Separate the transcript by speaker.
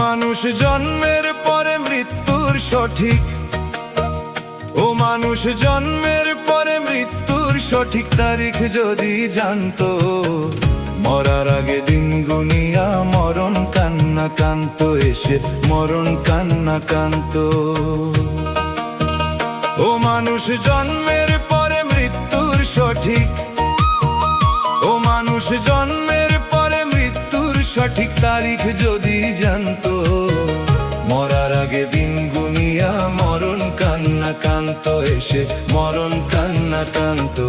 Speaker 1: মানুষ জন্মের পরে মৃত্যুর সঠিক, ও মানুষ জন্মের পরে মৃত্যুর সঠিক তারিখ যদি জানতো, মরার আগে দিন গুনিয়া মরণ কান্না কানতো, এসে মরণ কান্না কানতো। ও মানুষ জন্মের পরে মৃত্যুর সঠিক, ও মানুষ জন্মের পরে মৃত্যুর সঠিক তারিখ যদি জানতো, মরার আগে দিন গুনিয়া মরণ কান্না কানতো, এসে মরণ কান্না কানতো।